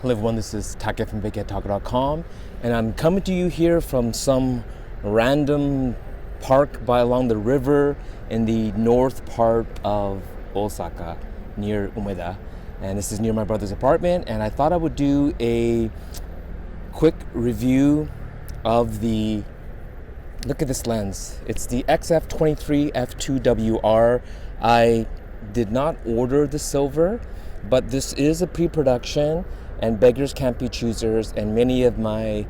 Hello everyone, this is Taka from bigheadtaco.com, and I'm coming to you here from some random park along the river in the north part of Osaka near Umeda. And this is near my brother's apartment, and I thought I would do a quick review of the, look at this lens. It's the XF23 f2WR. I did not order the silver, but this is a pre-production, and beggars can't be choosers, and many of my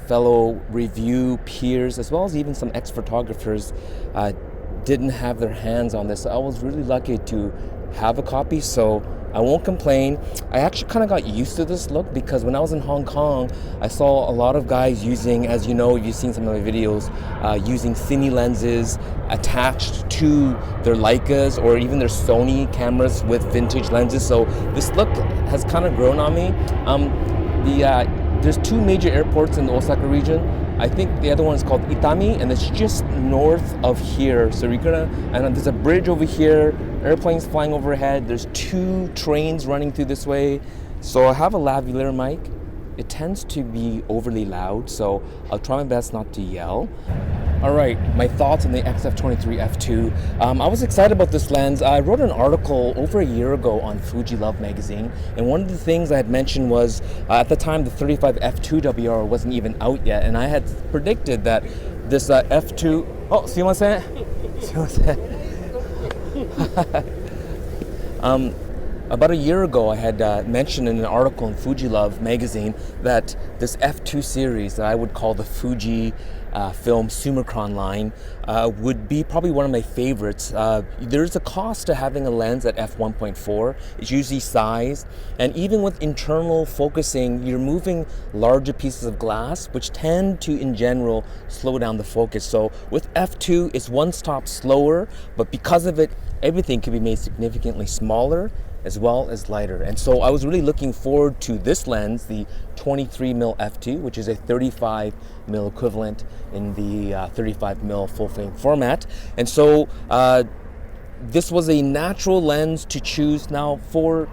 fellow review peers, as well as even some ex-photographers, didn't have their hands on this. So I was really lucky to have a copy, so I won't complain. I actually kind of got used to this look because when I was in Hong Kong, I saw a lot of guys using, as you know, you've seen some of my videos, using cine lenses attached to their Leicas or even their Sony cameras with vintage lenses. So this look has kind of grown on me. There's two major airports in the Osaka region. I think the other one is called Itami, and it's just north of here. So you're gonna, and there's a bridge over here, airplanes flying overhead. There's two trains running through this way. So I have a lavalier mic. It tends to be overly loud, so I'll try my best not to yell. All right, my thoughts on the XF23 f2. I was excited about this lens. I wrote an article over a year ago on Fuji Love magazine, and one of the things I had mentioned was at the time the 35 f2WR wasn't even out yet, and I had predicted that this f2. Oh, すいません。すいません。About a year ago, I had mentioned in an article in Fuji Love magazine that this f2 series that I would call the Fujifilm Fujicron line would be probably one of my favorites. There's a cost to having a lens at f1.4. It's usually size, and even with internal focusing, you're moving larger pieces of glass, which tend to, in general, slow down the focus. So with f2, it's one stop slower, but because of it, everything can be made significantly smaller as well as lighter. And so I was really looking forward to this lens, the 23mm f2, which is a 35mm equivalent in the 35mm full frame format. And so this was a natural lens to choose. Now for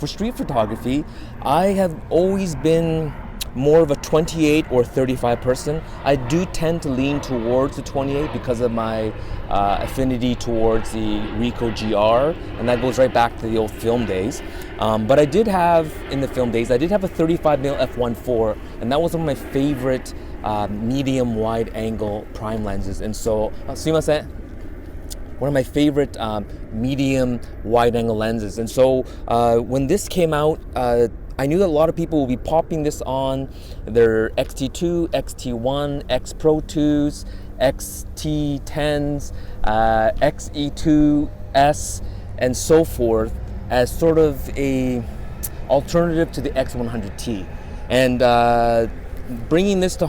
street photography, I have always been more of a 28 or 35 person. I do tend to lean towards the 28 because of my affinity towards the Ricoh GR, and that goes right back to the old film days. But I did have, in the film days, I did have a 35mm f1.4, and that was one of my favorite medium wide angle prime lenses. And so, すいません. One of my favorite medium wide angle lenses. And so when this came out, I knew that a lot of people will be popping this on their XT2, XT1, X Pro 2s, XT10s, XE2S, and so forth as sort of a alternative to the X100T. And bringing this to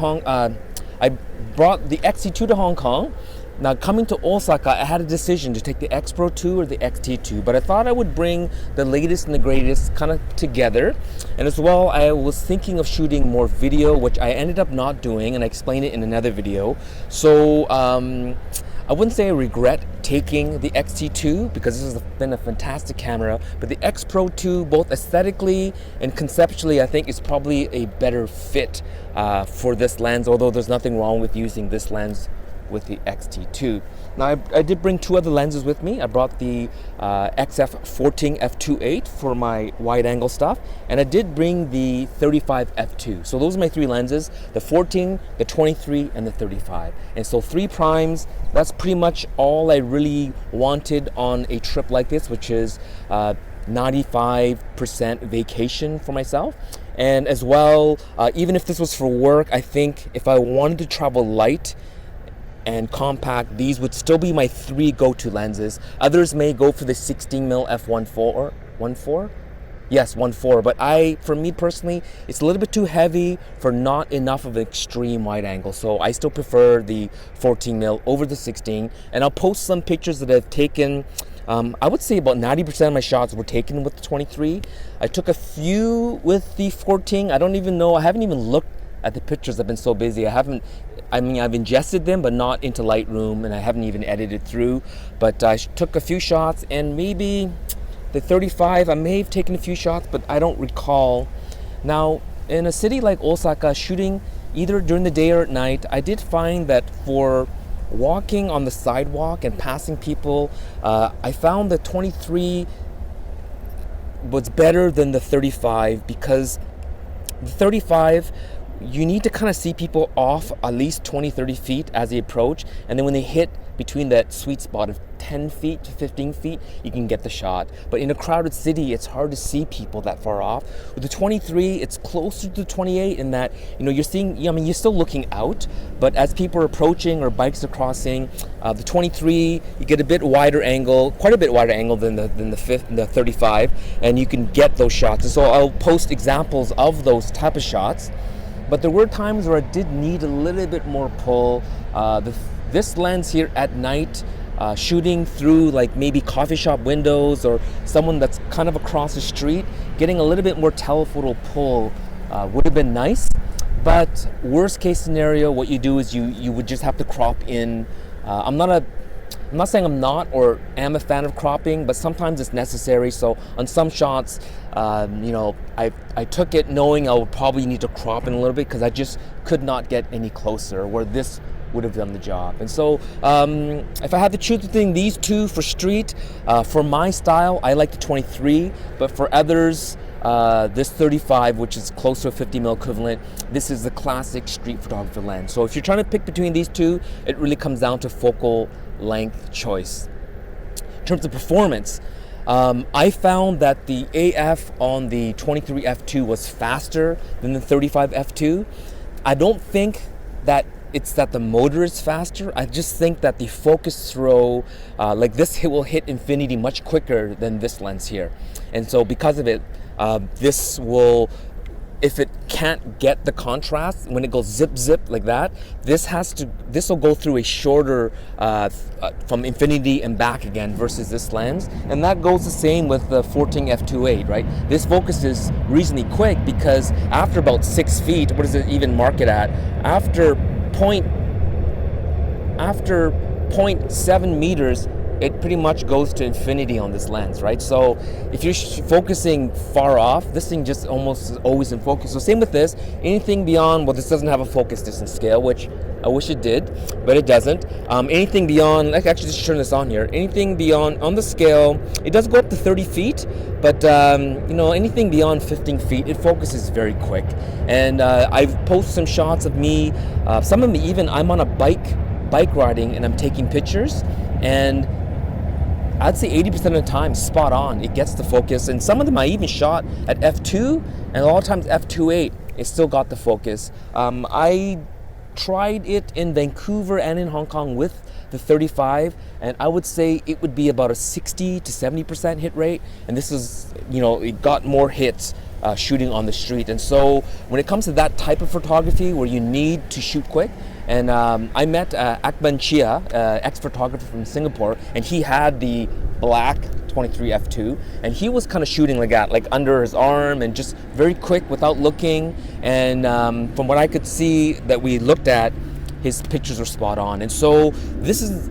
I brought the XT2 to Hong Kong. Now coming to Osaka, I had a decision to take the X Pro 2 or the XT2, but I thought I would bring the latest and the greatest kind of together. And as well, I was thinking of shooting more video, which I ended up not doing, and I explained it in another video. So I wouldn't say I regret taking the XT2 because this has been a fantastic camera, but the X Pro 2, both aesthetically and conceptually, I think is probably a better fit for this lens, although there's nothing wrong with using this lens with the XT2. Now I did bring two other lenses with me. I brought the XF14 f2.8 for my wide angle stuff, and I did bring the 35 f2. So those are my three lenses, the 14, the 23, and the 35. And so 3 primes, that's pretty much all I really wanted on a trip like this, which is 95% vacation for myself. And as well, even if this was for work, I think if I wanted to travel light and compact, these would still be my 3 go-to lenses. Others may go for the 16mm f1.4. Yes, 1.4, but for me personally, it's a little bit too heavy for not enough of an extreme wide angle. So I still prefer the 14mm over the 16. And I'll post some pictures that I've taken. I would say about 90% of my shots were taken with the 23. I took a few with the 14. I don't even know, I haven't even looked at the pictures. I've been so busy. I've ingested them, but not into Lightroom, and I haven't even edited through. But I took a few shots, and maybe The 35, I may have taken a few shots, but I don't recall. Now, in a city like Osaka, shooting either during the day or at night, I did find that for walking on the sidewalk and passing people, I found the 23 was better than the 35, because the 35, you need to kind of see people off at least 20-30 feet as they approach, and then when they hit between that sweet spot of 10 feet to 15 feet, you can get the shot. But in a crowded city, it's hard to see people that far off. With the 23, it's closer to 28 in that, you're seeing, I mean, you're still looking out, but as people are approaching or bikes are crossing, the 23, you get a bit wider angle, quite a bit wider angle than the 35, and you can get those shots. And so I'll post examples of those type of shots. But there were times where I did need a little bit more pull. This lens here at night, shooting through like maybe coffee shop windows or someone that's kind of across the street, getting a little bit more telephoto pull would have been nice. But worst case scenario, what you do is you would just have to crop in. I'm not saying I'm not or am a fan of cropping, but sometimes it's necessary. So on some shots, I took it knowing I would probably need to crop in a little bit because I just could not get any closer where this would have done the job. And so if I had to choose between these two for street, for my style, I like the 23, but for others, this 35, which is close to a 50mm equivalent, this is the classic street photographer lens. So if you're trying to pick between these two, it really comes down to focal length choice. In terms of performance, I found that the AF on the 23 f2 was faster than the 35 f2. I don't think that it's that the motor is faster. I just think that the focus throw, like this will hit infinity much quicker than this lens here. And so because of it, this will, if it can't get the contrast, when it goes zip zip like that, this will go through a shorter from infinity and back again versus this lens. And that goes the same with the 14 f2.8, right? This focus is reasonably quick because after about 6 feet, what does it even mark it at? After 0.7 meters, it pretty much goes to infinity on this lens, right? So if you're focusing far off, this thing just almost is always in focus. So same with this, anything beyond, well, this doesn't have a focus distance scale, which I wish it did, but it doesn't. Anything beyond, like actually just turn this on here, anything beyond, on the scale, it does go up to 30 feet, but anything beyond 15 feet, it focuses very quick. And I've posted some shots of me, some of me even, I'm on a bike riding and I'm taking pictures, and I'd say 80% of the time, spot on, it gets the focus. And some of them I even shot at f2, and a lot of times f2.8, it still got the focus. I tried it in Vancouver and in Hong Kong with the 35, and I would say it would be about a 60 to 70% hit rate. And this is, it got more hits shooting on the street. And so when it comes to that type of photography where you need to shoot quick, and I met Akban Chia, ex-photographer from Singapore, and he had the black 23 f2, and he was kind of shooting like that, like under his arm and just very quick without looking. And from what I could see that we looked at, his pictures were spot on. And so this is,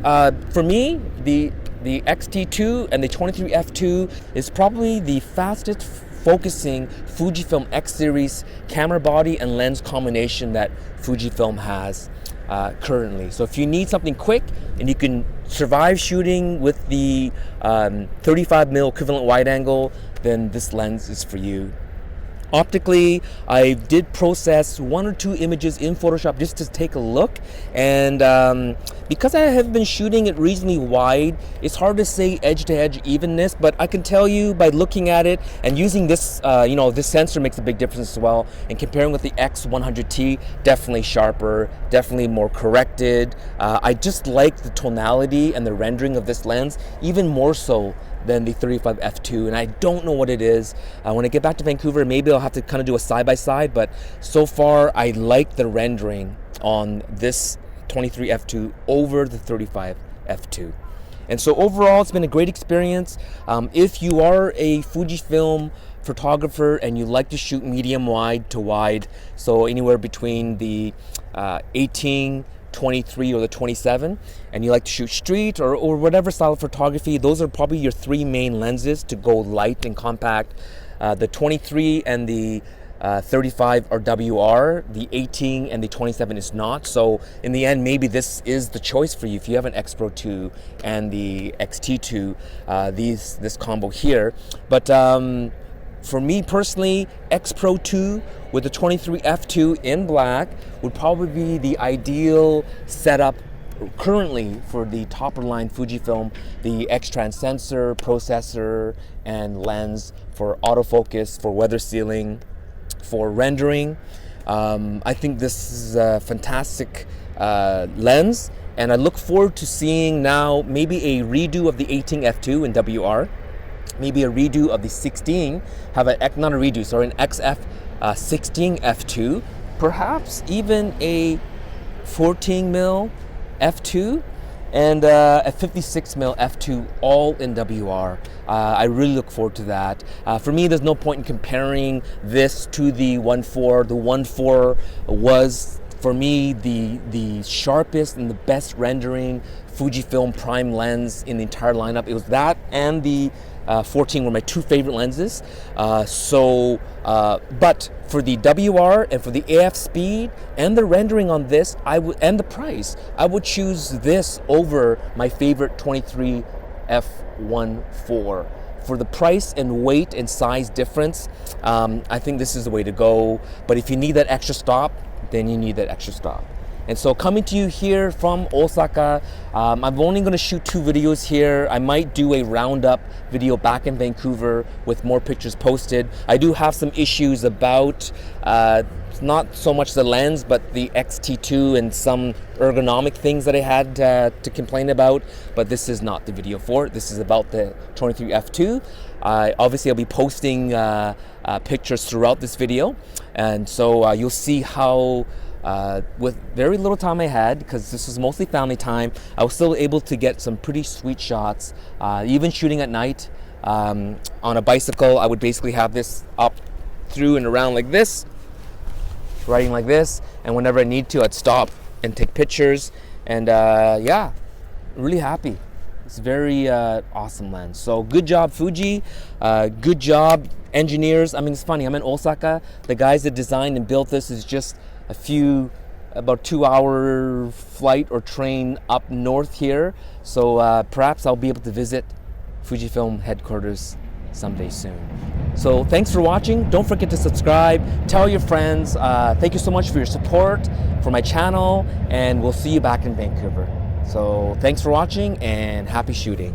for me, the XT2 and the 23 f2 is probably the fastest focusing Fujifilm X series camera body and lens combination that Fujifilm has currently. So if you need something quick and you can survive shooting with the 35mm equivalent wide angle, then this lens is for you. Optically, I did process 1 or 2 images in Photoshop just to take a look, and because I have been shooting it reasonably wide, it's hard to say edge-to-edge evenness, but I can tell you by looking at it and using this, this sensor makes a big difference as well. And comparing with the X100T, definitely sharper, definitely more corrected. I just like the tonality and the rendering of this lens, even more so than the 35 f2, and I don't know what it is. When I get back to Vancouver, maybe I'll have to kind of do a side-by-side, but so far I like the rendering on this 23 f2 over the 35 f2. And so overall, it's been a great experience. If you are a Fujifilm photographer and you like to shoot medium wide to wide, so anywhere between the 18, 23 or the 27, and you like to shoot street or whatever style of photography, those are probably your three main lenses to go light and compact. The 23 and the 35 are WR, the 18 and the 27 is not. So in the end, maybe this is the choice for you. If you have an X Pro 2 and the XT2, this combo here. But for me personally, X Pro 2 with the 23 f2 in black would probably be the ideal setup currently for the top of the line Fujifilm, the X-Trans sensor, processor, and lens for autofocus, for weather sealing, for rendering. I think this is a fantastic lens, and I look forward to seeing now maybe a redo of the 18 f2 in WR, maybe a redo of the 16, not a redo, sorry, an XF 16 f2, perhaps even a 14mm f2 and a 56mm f2 all in WR. I really look forward to that. For me, there's no point in comparing this to the 1.4. The 1.4 was, for me, the sharpest and the best rendering Fujifilm prime lens in the entire lineup. It was that and the 14 were my two favorite lenses. But for the WR and for the AF speed and the rendering on this, and the price, I would choose this over my favorite 23 f1.4. For the price and weight and size difference, I think this is the way to go. But if you need that extra stop, then you need that extra stop. And so coming to you here from Osaka, I'm only going to shoot 2 videos here. I might do a roundup video back in Vancouver with more pictures posted. I do have some issues about not so much the lens, but the XT2 and some ergonomic things that I had to complain about. But this is not the video for it. This is about the 23 f2. Obviously, I'll be posting pictures throughout this video. And so you'll see how with very little time I had, because this was mostly family time, I was still able to get some pretty sweet shots, even shooting at night. On a bicycle, I would basically have this up through and around like this, riding like this, and whenever I need to, I'd stop and take pictures. And yeah, really happy. It's a very awesome lens. So good job, Fuji. Good job, engineers. I mean, it's funny, I'm in Osaka. The guys that designed and built this is just about 2-hour flight or train up north here. So perhaps I'll be able to visit Fujifilm headquarters someday soon. So thanks for watching. Don't forget to subscribe, tell your friends. Thank you so much for your support for my channel, and we'll see you back in Vancouver. So thanks for watching and happy shooting.